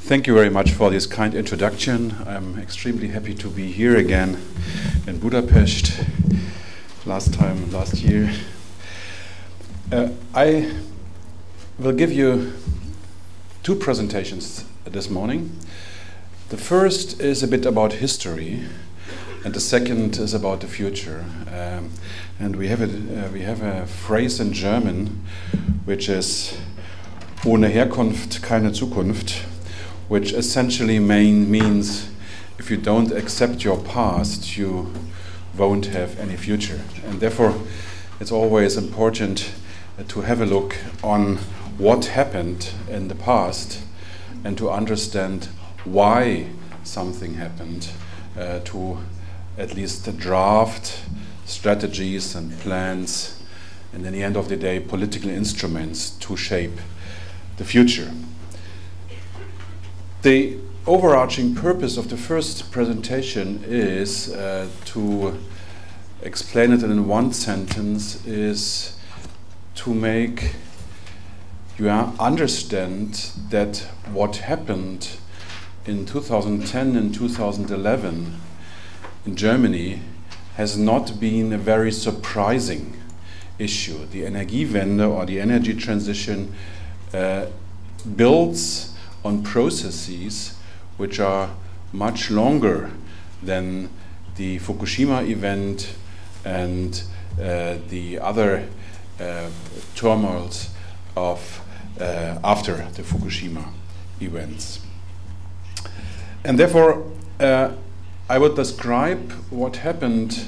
Thank you very much for this kind introduction. I'm extremely happy to be here again in Budapest. Last year. I will give you two presentations this morning. The first is a bit about history, and the second is about the future. And we have a phrase in German, which is "Ohne Herkunft keine Zukunft," which essentially means if you don't accept your past, you won't have any future. And therefore, it's always important to have a look on what happened in the past and to understand why something happened, to at least draft strategies and plans, and in the end of the day, political instruments to shape the future. The overarching purpose of the first presentation is to explain it in one sentence, is to make you understand that what happened in 2010 and 2011 in Germany has not been a very surprising issue. The Energiewende, or the energy transition, builds on processes which are much longer than the Fukushima event and the other turmoils of after the Fukushima events. And therefore, I would describe what happened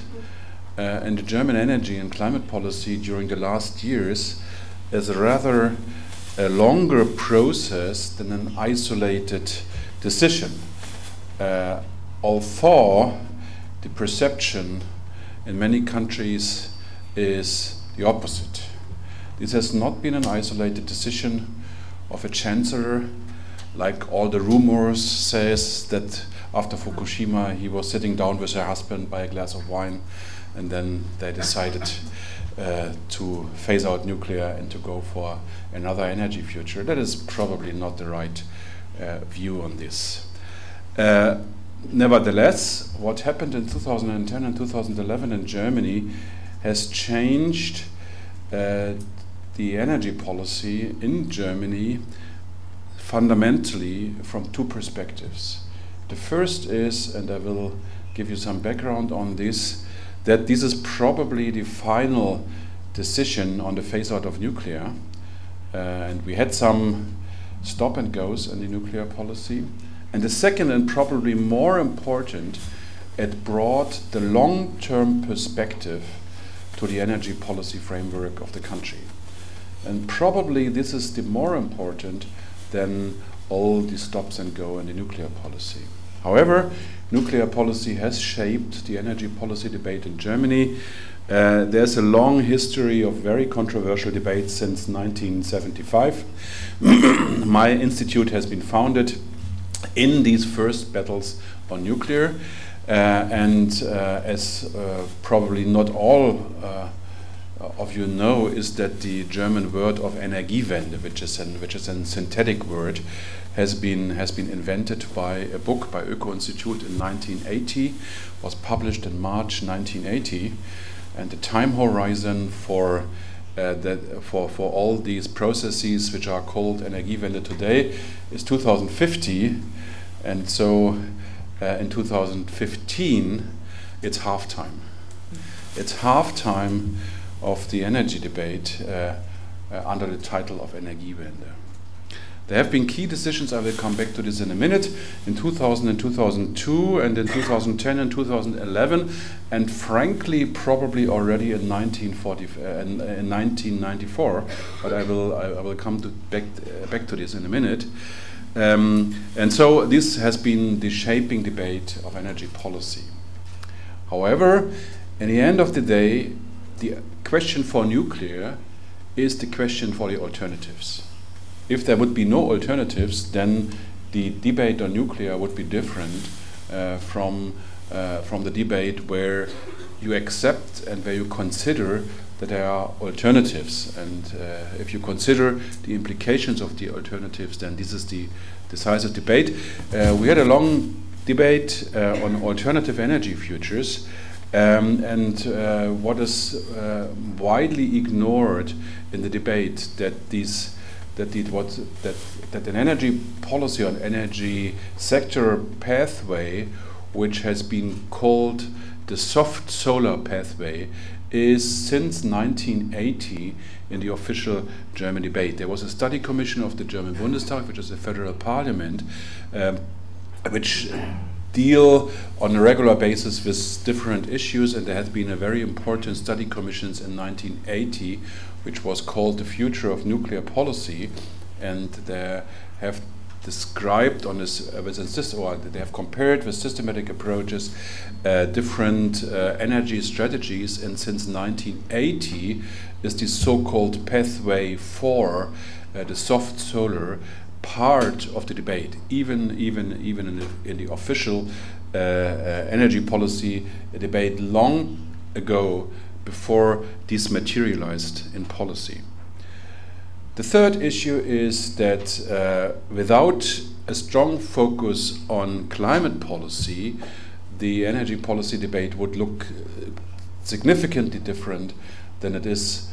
in the German energy and climate policy during the last years as rather a longer process than an isolated decision, although the perception in many countries is the opposite. This has not been an isolated decision of a chancellor, like all the rumors says that after Fukushima he was sitting down with her husband by a glass of wine, and then they decided to phase out nuclear and to go for another energy future. That is probably not the right view on this. Nevertheless, what happened in 2010 and 2011 in Germany has changed the energy policy in Germany fundamentally from two perspectives. The first is, and I will give you some background on this, that this is probably the final decision on the phase-out of nuclear. And we had some stop and goes in the nuclear policy. And the second, and probably more important, it brought the long-term perspective to the energy policy framework of the country. And probably this is the more important than all the stops and go in the nuclear policy. However, nuclear policy has shaped the energy policy debate in Germany. There's a long history of very controversial debates since 1975. My institute has been founded in these first battles on nuclear, and as probably not all of you know, is that the German word of Energiewende, which is a synthetic word, has been invented by a book by Öko-Institut in 1980, was published in March 1980, and the time horizon for all these processes which are called Energiewende today is 2050, and so in 2015 it's halftime. It's halftime of the energy debate under the title of Energiewende. There have been key decisions, I will come back to this in a minute, in 2000 and 2002, and in 2010 and 2011, and frankly probably already in 1994, but I will come back to this in a minute. And so this has been the shaping debate of energy policy. However, in the end of the day, the question for nuclear is the question for the alternatives. If there would be no alternatives, then the debate on nuclear would be different from the debate where you accept and where you consider that there are alternatives, and if you consider the implications of the alternatives, then this is the decisive debate. We had a long debate on alternative energy futures, and what is widely ignored in the debate that an energy policy or energy sector pathway, which has been called the soft solar pathway, is since 1980 in the official German debate. There was a study commission of the German Bundestag, which is the federal parliament, which deal on a regular basis with different issues, and there has been a very important study commissions in 1980, which was called The Future of Nuclear Policy, and they have described on this they have compared with systematic approaches different energy strategies, and since 1980 is the so-called pathway for the soft solar part of the debate, even in the official energy policy debate long ago, before this materialized in policy. The third issue is that without a strong focus on climate policy, the energy policy debate would look significantly different than it is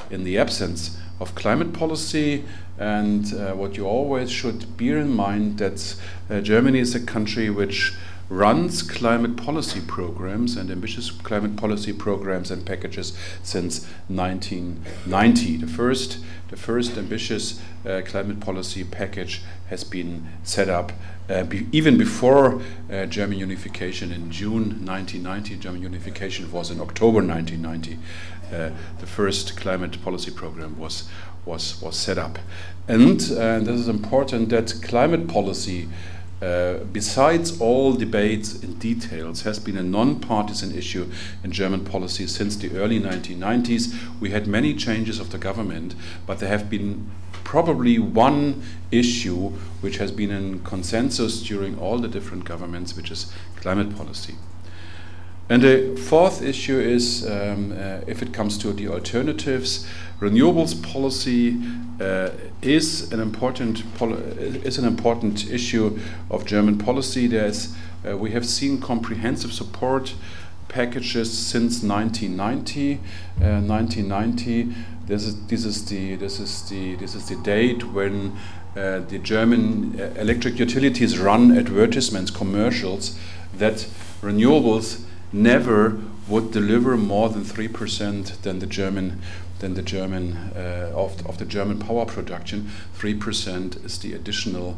in the absence of climate policy. And what you always should bear in mind, that Germany is a country which runs climate policy programs and ambitious climate policy programs and packages since 1990. The first ambitious climate policy package has been set up even before German unification in June 1990. German unification was in October 1990. The first climate policy program was set up. And this is important, that climate policy, besides all debates in details, has been a non-partisan issue in German policy since the early 1990s. We had many changes of the government, but there have been probably one issue which has been in consensus during all the different governments, which is climate policy. And the fourth issue is, if it comes to the alternatives, renewables policy is an important issue of German policy. We have seen comprehensive support packages since 1990. This is the date when the German electric utilities run advertisements, commercials, that renewables never would deliver more than 3% than the German of the German power production. 3% is the additional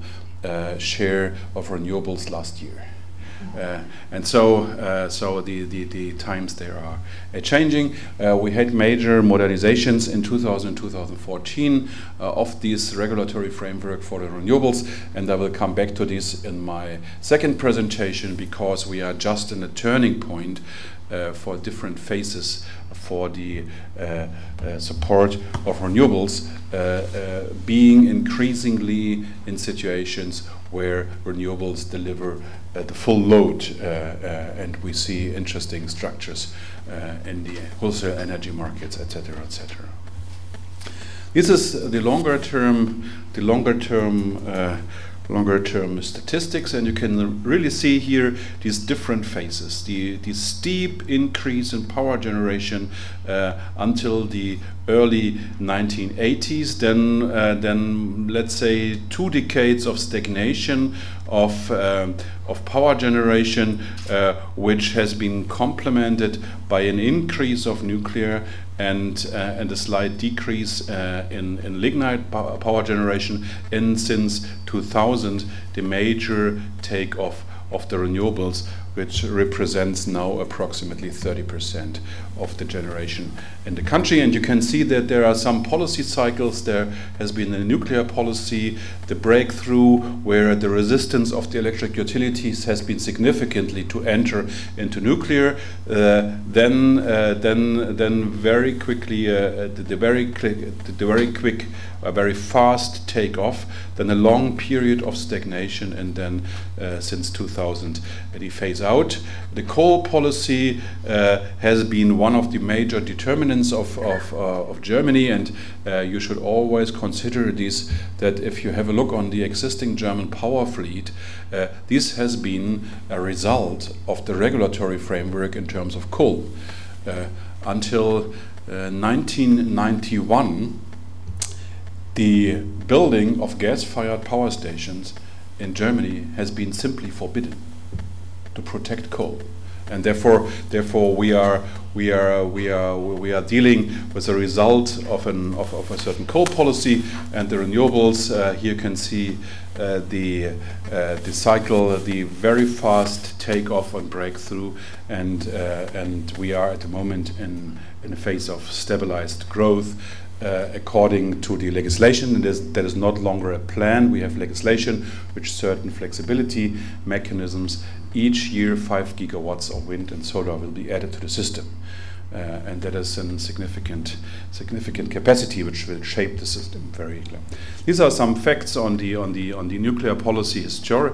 share of renewables last year. And so the times there are changing. We had major modernizations in 2014 of this regulatory framework for the renewables, and I will come back to this in my second presentation, because we are just in a turning point for different phases for the support of renewables, being increasingly in situations where renewables deliver the full load, and we see interesting structures in the wholesale energy markets, etc., etc. This is the longer term statistics, and you can really see here these different phases. The steep increase in power generation until the early 1980s, then let's say 2 decades of stagnation of power generation, which has been complemented by an increase of nuclear and a slight decrease in lignite power generation. And since 2000, the major take-off of the renewables, which represents now approximately 30% of the generation in the country. And you can see that there are some policy cycles. There has been a nuclear policy, the breakthrough, where the resistance of the electric utilities has been significantly to enter into nuclear. Then very quickly, the very quick, very fast takeoff, then a long period of stagnation, and then since 2000, the phase out. The coal policy has been one of the major determinants of Germany, and you should always consider this, that if you have a look on the existing German power fleet, this has been a result of the regulatory framework in terms of coal. Until 1991, the building of gas-fired power stations in Germany has been simply forbidden to protect coal, and therefore we are dealing with a result of a certain coal policy. And the renewables, here you can see the cycle, the very fast takeoff and breakthrough, and we are at the moment in a phase of stabilized growth. According to the legislation, that is not longer a plan. We have legislation with certain flexibility mechanisms. Each year 5 gigawatts of wind and solar will be added to the system, and that is a significant capacity which will shape the system very clearly. These are some facts on the nuclear policy history.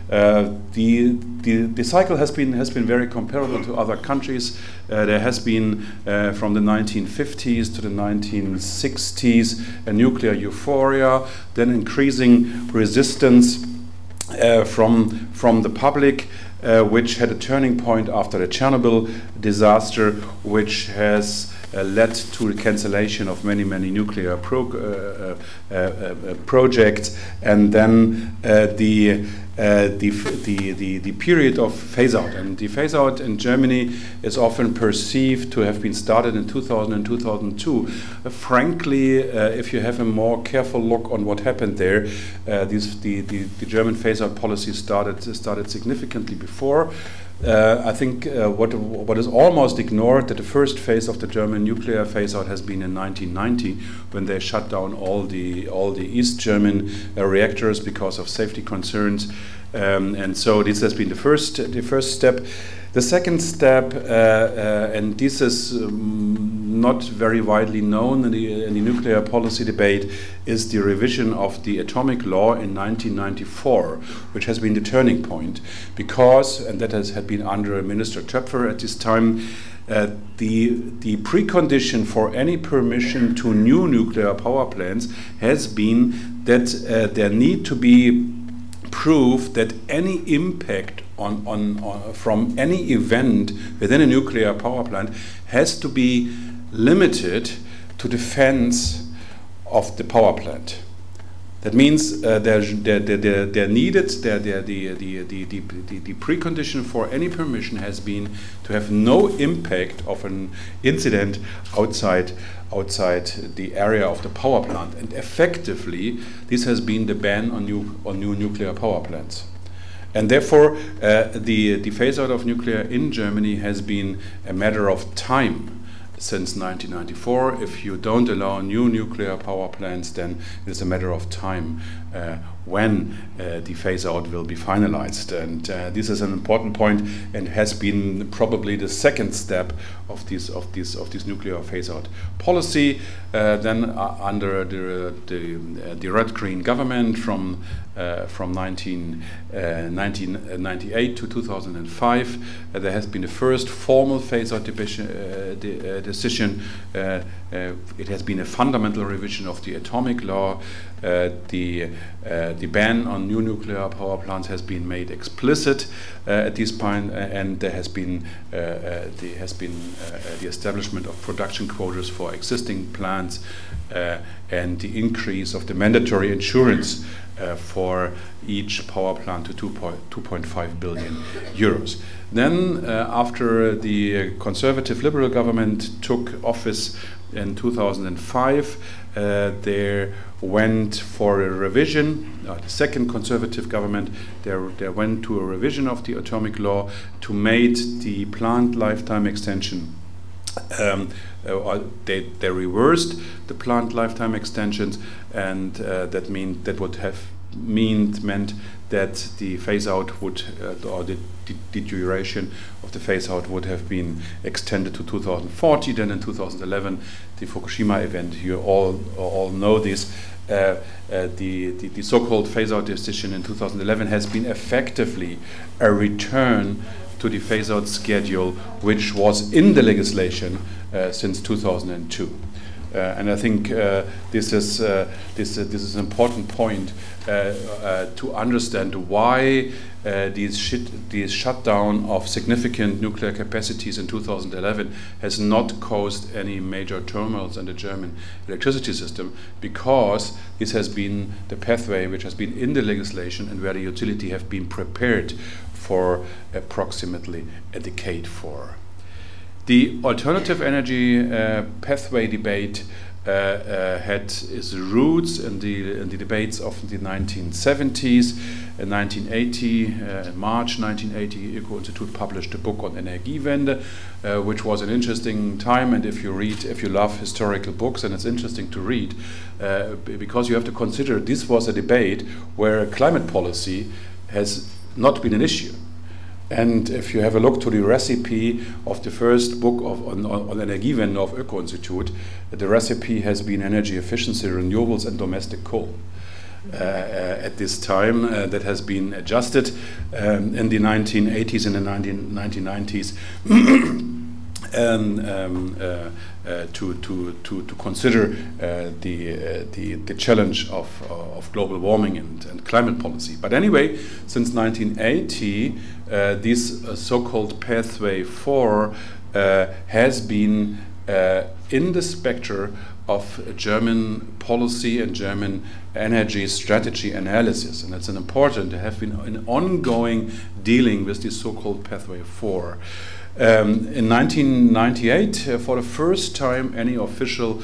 The cycle has been very comparable to other countries. There has been from the 1950s to the 1960s a nuclear euphoria, then increasing resistance from the public, which had a turning point after the Chernobyl disaster, which has led to the cancellation of many nuclear projects, and then the period of phase-out. And the phase-out in Germany is often perceived to have been started in 2000 and 2002. Frankly, if you have a more careful look on what happened there, the German phase-out policy started significantly before. I think what is almost ignored, that the first phase of the German nuclear phase-out has been in 1990, when they shut down all the East German reactors because of safety concerns, and so this has been the first step. The second step, and this is not very widely known in the nuclear policy debate, is the revision of the atomic law in 1994, which has been the turning point, because, and that had been under Minister Töpfer at this time, the precondition for any permission to new nuclear power plants has been that there need to be proof that any impact from any event within a nuclear power plant has to be limited to the fence of the power plant. That means the precondition for any permission has been to have no impact of an incident outside the area of the power plant, and effectively this has been the ban on new nuclear power plants. And therefore, the phase-out of nuclear in Germany has been a matter of time since 1994. If you don't allow new nuclear power plants, then it is a matter of time when the phase-out will be finalized. And this is an important point, and has been probably the second step of this nuclear phase-out policy. Then under the red-green government from 1998 to 2005, there has been the first formal phase-out decision. It has been a fundamental revision of the atomic law. The ban on new nuclear power plants has been made explicit at this point, and there has been the establishment of production quotas for existing plants, and the increase of the mandatory insurance for each power plant to 2.5 billion euros. Then, after the conservative liberal government took office in 2005, there went for a revision. The second conservative government, they went to a revision of the atomic law to make the plant lifetime extension. They reversed the plant lifetime extensions, and that means that would have meant that the phase out would, or the duration of the phase out would have been extended to 2040. Then in 2011, the Fukushima event, you all know this. The so-called phase-out decision in 2011 has been effectively a return to the phase-out schedule, which was in the legislation since 2002. And I think this is an important point to understand why these shutdown of significant nuclear capacities in 2011 has not caused any major turmoils in the German electricity system, because this has been the pathway which has been in the legislation and where the utility have been prepared for approximately a decade for. The alternative energy pathway debate had its roots in the debates of the 1970s. In 1980, in March 1980, Öko-Institut published a book on Energiewende, which was an interesting time. And if you love historical books, and it's interesting to read, because you have to consider this was a debate where climate policy has not been an issue. And if you have a look to the recipe of the first book on Energiewende of Öko-Institut, the recipe has been energy efficiency, renewables, and domestic coal. At this time, that has been adjusted in the 1980s and the 1990s to consider the challenge of global warming and climate policy. But anyway, since 1980, this so-called pathway 4 has been in the spectrum of German policy and German energy strategy analysis, and it's important to have been an ongoing dealing with this so-called pathway 4. In 1998, for the first time, any official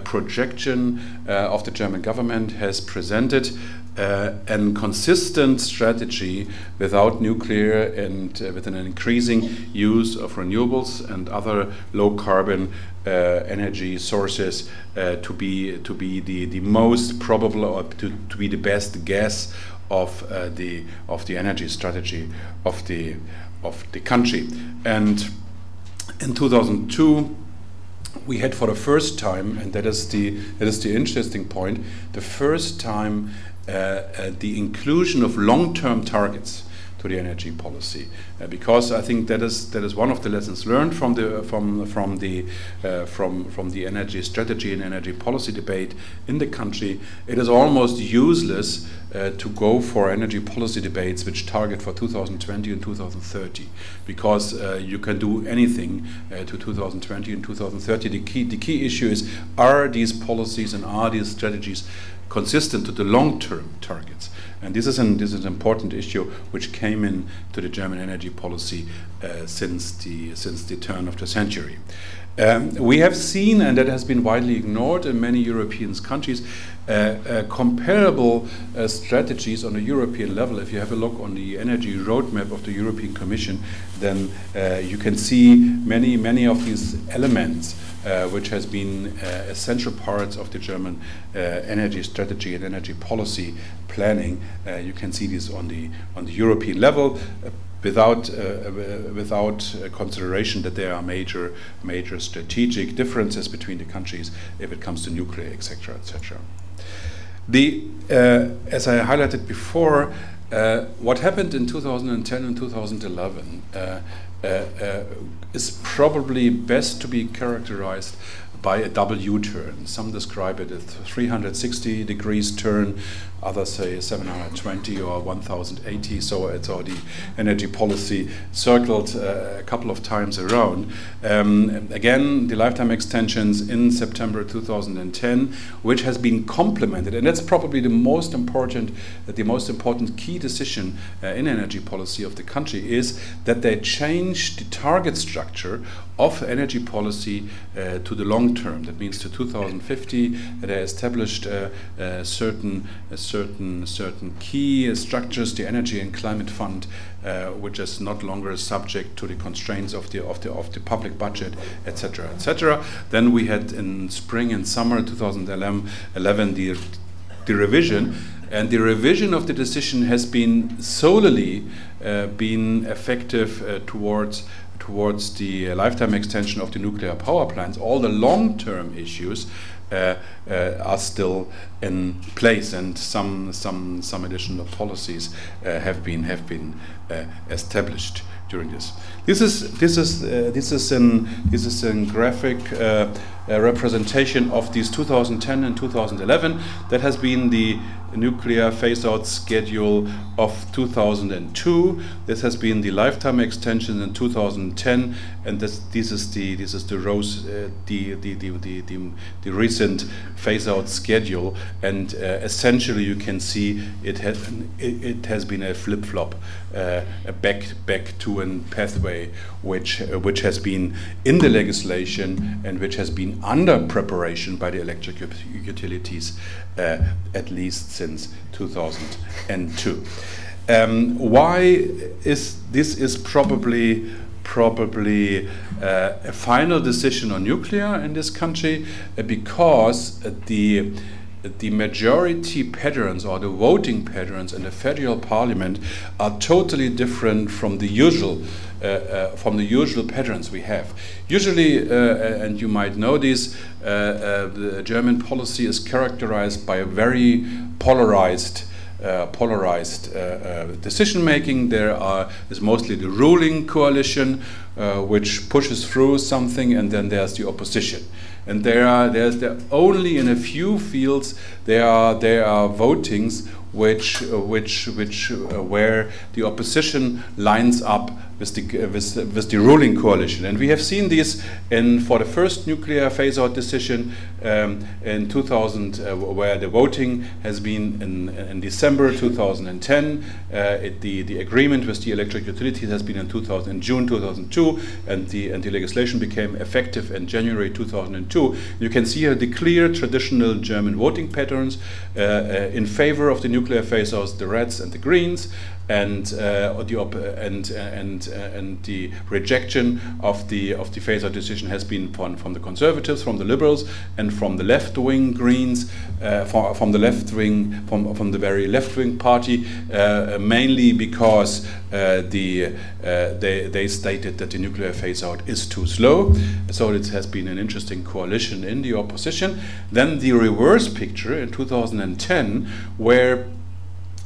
projection of the German government has presented a consistent strategy without nuclear and with an increasing use of renewables and other low-carbon energy sources to be the most probable, or to be the best guess of the energy strategy of the country. And in 2002, we had for the first time, and that is the interesting point, the first time the inclusion of long-term targets to the energy policy, because I think that is one of the lessons learned from the energy strategy and energy policy debate in the country. It is almost useless to go for energy policy debates which target for 2020 and 2030, because you can do anything to 2020 and 2030. The key issue is, are these policies and are these strategies consistent to the long-term targets? And this is an important issue which came in to the German energy policy since the turn of the century. We have seen, and that has been widely ignored in many European countries, comparable strategies on a European level. If you have a look on the energy roadmap of the European Commission, then you can see many of these elements which has been essential parts of the German energy strategy and energy policy planning. You can see this on the European level, without consideration that there are major strategic differences between the countries if it comes to nuclear, etc., etc. As I highlighted before, what happened in 2010 and 2011 is probably best to be characterized by a double U-turn. Some describe it as 360 degrees turn, others say 720 or 1080, so it's all the energy policy circled a couple of times around. Again, the lifetime extensions in September 2010, which has been complemented, and that's probably the most important key decision in energy policy of the country, is that they changed the target structure of energy policy to the long term. That means to 2050. They established certain key structures, the Energy and Climate Fund, which is not longer subject to the constraints of the public budget, etc., etc. Then we had in spring and summer 2011 the revision And the revision of the decision has been solely been effective towards the lifetime extension of the nuclear power plants. All the long-term issues are still in place, and some additional policies have been established during this. This is a graphic representation of these 2010 and 2011. That has been the nuclear phase-out schedule of 2002. This has been the lifetime extension in 2010, and this is the rose the recent phase-out schedule. And essentially, you can see it has been a flip-flop back to a pathway which has been in the legislation and which has been under preparation by the electric utilities at least since 2002. Why is this probably a final decision on nuclear in this country? Because the majority patterns or the voting patterns in the federal parliament are totally different from the usual patterns we have. Usually, and you might know this, the German policy is characterized by a very polarized decision making. There is mostly the ruling coalition which pushes through something, and then there's the opposition. And there's only in a few fields there are votings where the opposition lines up with the ruling coalition. And we have seen this for the first nuclear phase-out decision in 2000, where the voting has been in December 2010. The agreement with the electric utilities has been in June 2002, and the legislation became effective in January 2002. You can see here the clear traditional German voting patterns in favor of the nuclear phase-outs, the Reds and the Greens, and the rejection of the phase-out decision has been from the Conservatives, from the Liberals, and from the left-wing Greens, from the very left-wing party, mainly because they stated that the nuclear phase-out is too slow. So it has been an interesting coalition in the opposition. Then the reverse picture in 2010, where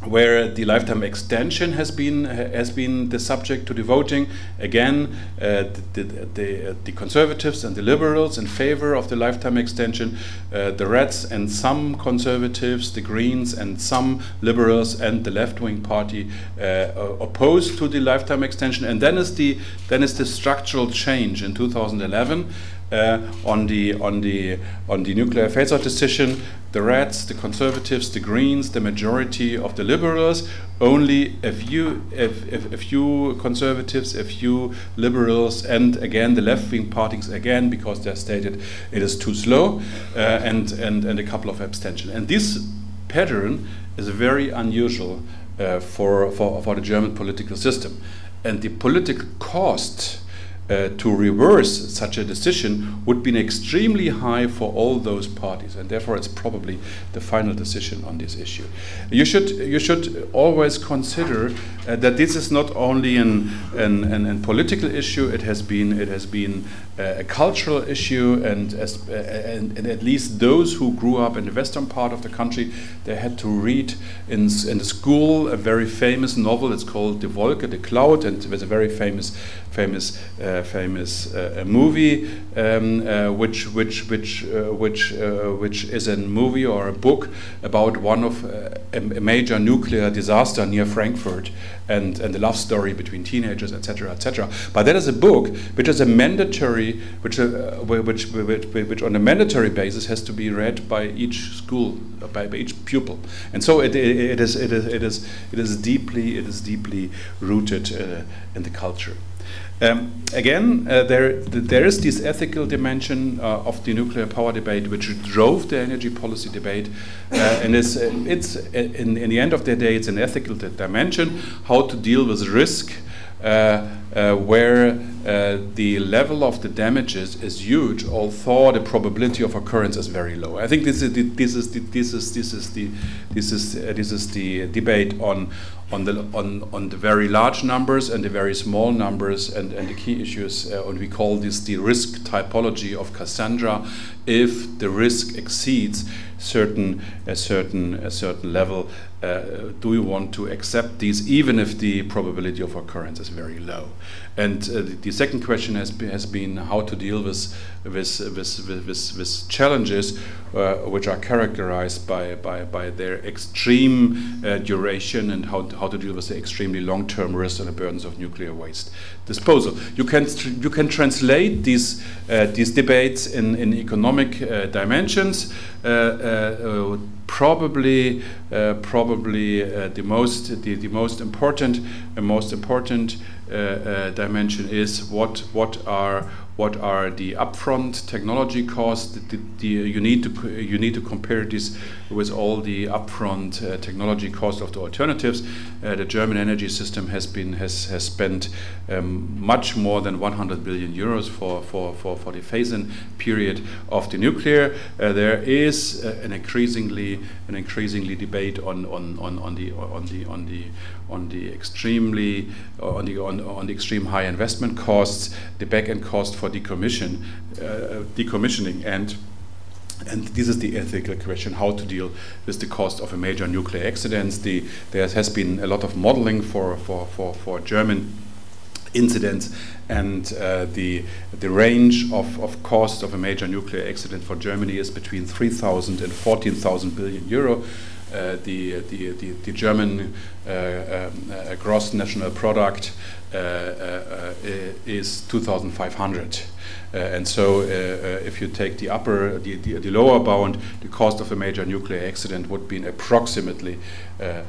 the lifetime extension has been the subject to the voting. Again, the Conservatives and the Liberals in favor of the lifetime extension, the Reds and some Conservatives, the Greens and some Liberals and the left-wing party opposed to the lifetime extension. And then is the structural change in 2011 on the nuclear phase-out decision. The Reds, the Conservatives, the Greens, the majority of the Liberals, only a few Conservatives, a few Liberals, and again the left-wing parties again, because they stated it is too slow, and a couple of abstentions. And this pattern is very unusual for the German political system, and the political cost to reverse such a decision would be extremely high for all those parties, and therefore it's probably the final decision on this issue. You should always consider that this is not only an political issue. It has been a cultural issue, and at least those who grew up in the western part of the country, they had to read in the school a very famous novel. It's called The Wolke, the Cloud, and it was a very famous movie, which is a movie or a book about one of a major nuclear disaster near Frankfurt, and the love story between teenagers, etc., etc. But that is a book which is a mandatory, which on a mandatory basis has to be read by each school, by each pupil, and so it is deeply rooted in the culture. Again, there is this ethical dimension of the nuclear power debate, which drove the energy policy debate, and it's in the end of the day, it's an ethical dimension, how to deal with risk, where the level of the damages is huge, although the probability of occurrence is very low. I think this is the debate on the very large numbers and the very small numbers, and the key issues, and we call this the risk typology of Cassandra. If the risk exceeds a certain level, do we want to accept these, even if the probability of occurrence is very low? And the second question has been how to deal with challenges which are characterized by their extreme duration, and how to deal with the extremely long-term risks and the burdens of nuclear waste disposal. You can translate these debates in economic dimensions. Probably the most important dimension is what are the upfront technology costs. You need to compare this with all the upfront technology costs of the alternatives. The German energy system has spent much more than 100 billion euros for the phase-in period of the nuclear. There is an increasingly debate on the extreme high investment costs, the back-end cost for decommissioning, and this is the ethical question: how to deal with the cost of a major nuclear accident. There has been a lot of modeling for German incidents, and the range of cost of a major nuclear accident for Germany is between 3,000 and 14,000 billion euro. The German gross national product is 2,500. And so if you take the lower bound, the cost of a major nuclear accident would be approximately a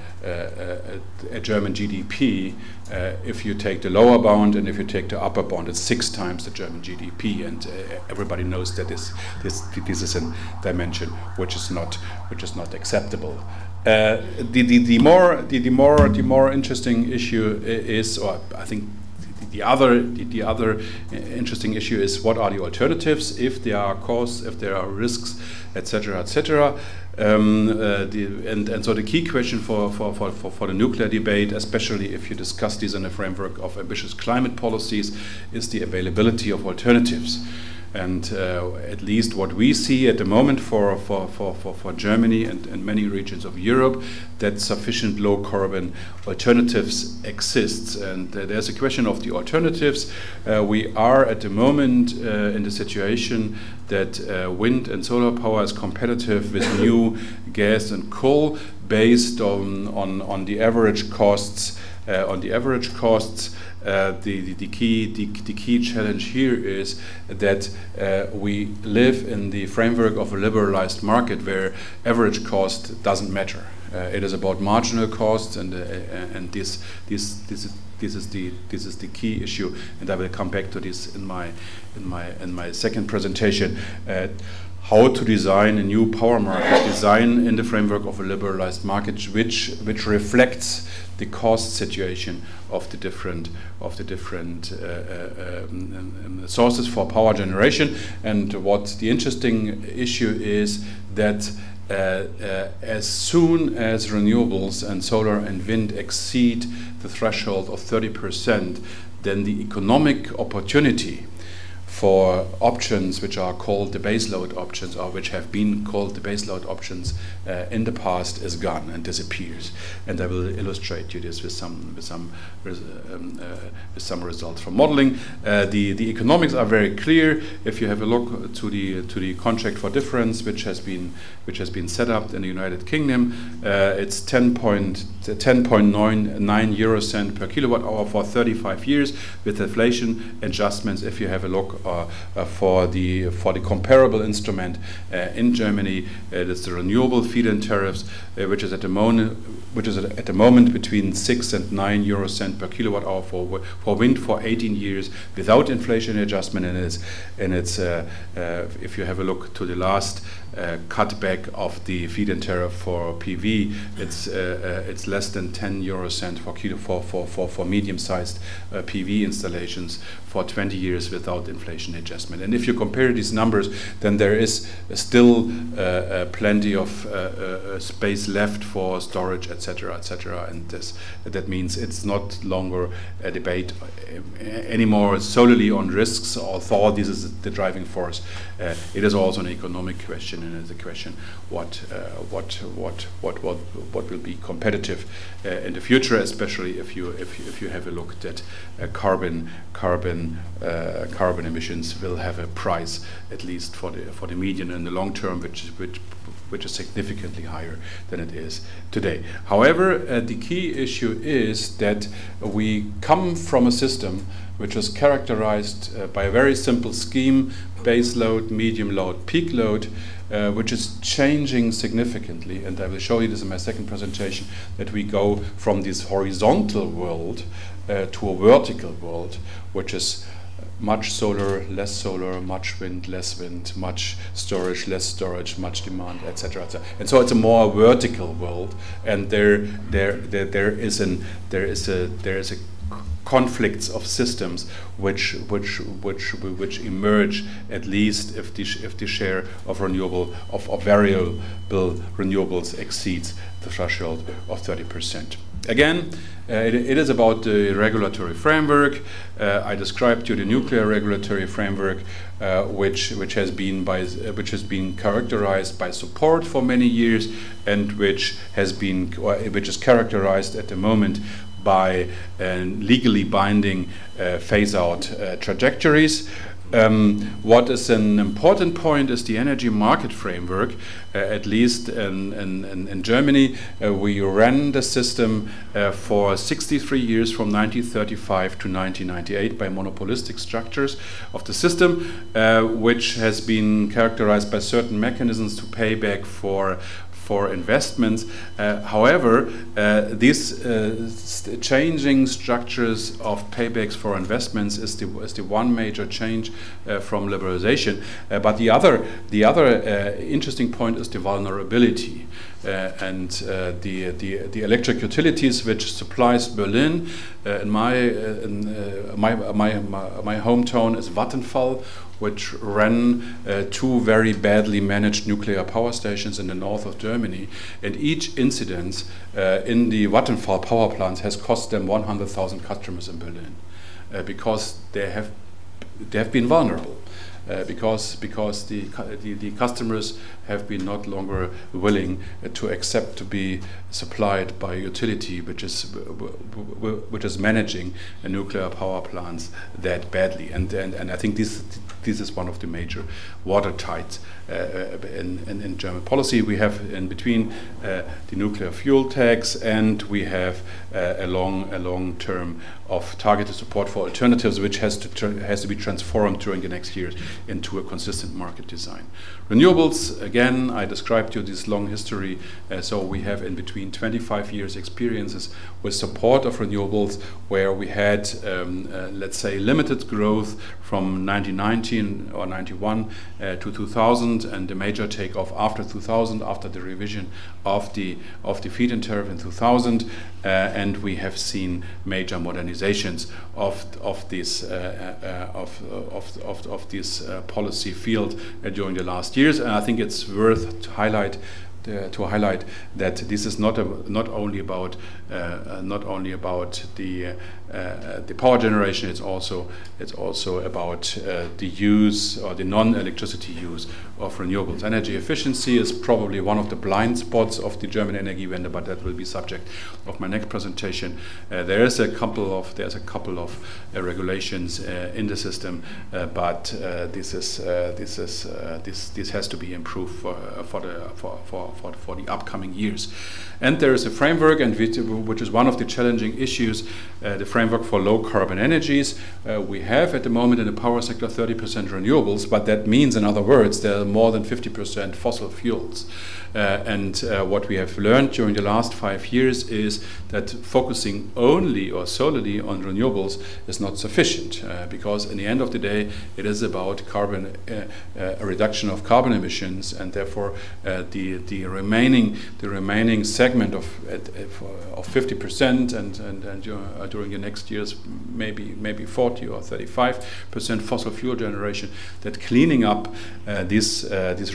German GDP. If you take the lower bound and if you take the upper bound, it's 6 times the German GDP, and everybody knows that this is a dimension which is not acceptable. The more interesting issue is, or I think the other interesting issue is, what are the alternatives if there are costs, if there are risks, etc., etc. And so the key question for the nuclear debate, especially if you discuss these in the framework of ambitious climate policies, is the availability of alternatives. And at least what we see at the moment for Germany and many regions of Europe, that sufficient low carbon alternatives exists. And there's a question of the alternatives. We are at the moment in the situation that wind and solar power is competitive with new gas and coal based on the average costs. The key challenge here is that we live in the framework of a liberalized market where average cost doesn't matter. It is about marginal costs, and this is the key issue. And I will come back to this in my second presentation. How to design a new power market, design in the framework of a liberalized market, which reflects the cost situation of the different sources for power generation. And what the interesting issue is that as soon as renewables and solar and wind exceed the threshold of 30%, then the economic opportunity for options which are called the baseload options, or which have been called the baseload options in the past, is gone and disappears. And I will illustrate you this with some results from modeling. The economics are very clear. If you have a look to the contract for difference, which has been set up in the United Kingdom, it's 10.99 euro cent per kilowatt hour for 35 years with inflation adjustments. If you have a look for the comparable instrument in Germany. That's the renewable feed-in tariffs, which is at the moment between 6 and 9 euro cent per kilowatt hour for wind for 18 years without inflation adjustment. And it's if you have a look to the last cutback of the feed-in tariff for PV, it's less than 10 euro cent for medium-sized PV installations for 20 years without inflation adjustment. And if you compare these numbers, then there is still plenty of space left for storage, etc., etc. And that means it's not longer a debate anymore solely on risks, although this is the driving force. It is also an economic question, and it's a question what will be competitive in the future, especially if you have a look at carbon emissions will have a price, at least for the median and the long term, which is significantly higher than it is today. However, the key issue is that we come from a system which is characterized by a very simple scheme: base load, medium load, peak load, which is changing significantly. And I will show you this in my second presentation, that we go from this horizontal world to a vertical world, which is much solar, less solar, much wind, less wind, much storage, less storage, much demand, etc., etc. And so it's a more vertical world, and there is a conflicts of systems which emerge, at least if the share of variable renewables exceeds the threshold of 30%. Again, it is about the regulatory framework. I described to you the nuclear regulatory framework, which has been characterized by support for many years, and which is characterized at the moment by legally binding phase-out trajectories. What is an important point is the energy market framework. At least in Germany, we ran the system for 63 years, from 1935 to 1998, by monopolistic structures of the system, which has been characterized by certain mechanisms to pay back for investments. However, these changing structures of paybacks for investments is the one major change from liberalization. But the other interesting point is the vulnerability. And the electric utilities which supplies Berlin, my hometown is Vattenfall, which ran two very badly managed nuclear power stations in the north of Germany, and each incident in the Vattenfall power plants has cost them 100,000 customers in Berlin, because they have been vulnerable. Because the customers have been not longer willing to accept to be supplied by a utility which is managing a nuclear power plants that badly, and I think this is one of the major watertights in German policy. We have in between the nuclear fuel tax, and we have a long term of targeted support for alternatives, which has to be transformed during the next years into a consistent market design. Renewables, again, I described to you this long history. So we have in between 25 years experiences with support of renewables, where we had, let's say, limited growth from 1990 or 91 to 2000, and the major takeoff after 2000, after the revision of the feed-in tariff in 2000, and we have seen major modernizations of this policy field during the last years. And I think it's worth to highlight that this is not only about the power generation. It's also about the use, or the non-electricity use, of renewables. Energy efficiency is probably one of the blind spots of the German Energiewende, but that will be subject of my next presentation. There's a couple of regulations in the system, but this has to be improved for for the upcoming years. And there is a framework, and which is one of the challenging issues, the framework for low carbon energies. We have at the moment in the power sector 30% renewables, but that means, in other words, there are more than 50% fossil fuels. And what we have learned during the last 5 years is that focusing only or solely on renewables is not sufficient, because in the end of the day it is about carbon a reduction of carbon emissions, and therefore the remaining segment of 50% and during the next years maybe 40 or 35% fossil fuel generation, that cleaning up this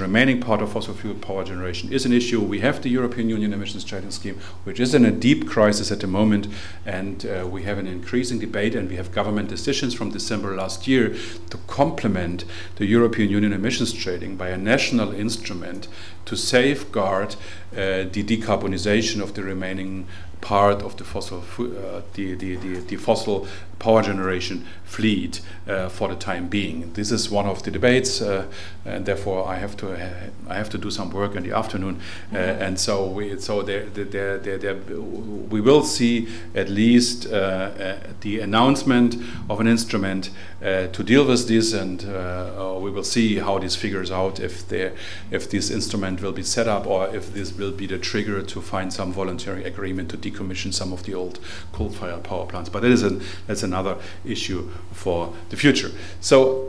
remaining part of fossil fuel power generation is an issue. We have the European Union emissions trading scheme, which is in a deep crisis at the moment, and we have an increasing debate, and we have government decisions from December last year to complement the European Union emissions trading by a national instrument to safeguard the decarbonization of the remaining part of the fossil power generation fleet for the time being. This is one of the debates, and therefore I have to do some work in the afternoon, and so we will see at least the announcement of an instrument to deal with this, and we will see how this figures out, if this instrument will be set up, or if this will be the trigger to find some voluntary agreement to decommission some of the old coal-fired power plants. But that's another issue for the future. So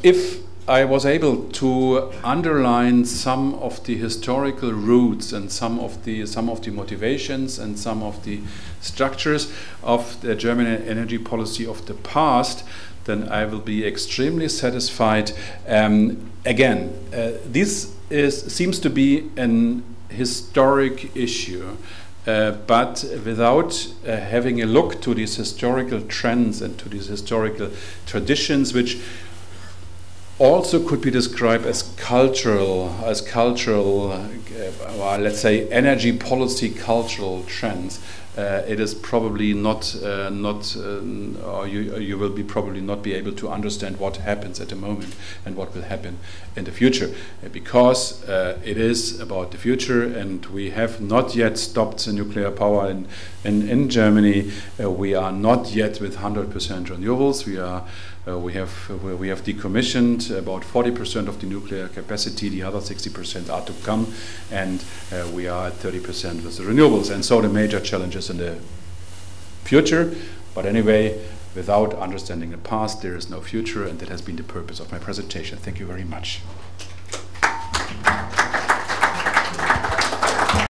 if I was able to underline some of the historical roots and some of the motivations and some of the structures of the German energy policy of the past, then I will be extremely satisfied. Again, this seems to be an historic issue, but without having a look to these historical trends and to these historical traditions, which also could be described as cultural, let's say energy policy cultural trends. It is probably not, or you will probably not be able to understand what happens at the moment and what will happen in the future, because it is about the future, and we have not yet stopped the nuclear power in Germany. We are not yet with 100% renewables. We have decommissioned about 40% of the nuclear capacity. The other 60% are to come, and we are at 30% with the renewables. And so the major challenges in the future. But anyway, without understanding the past, there is no future, and that has been the purpose of my presentation. Thank you very much.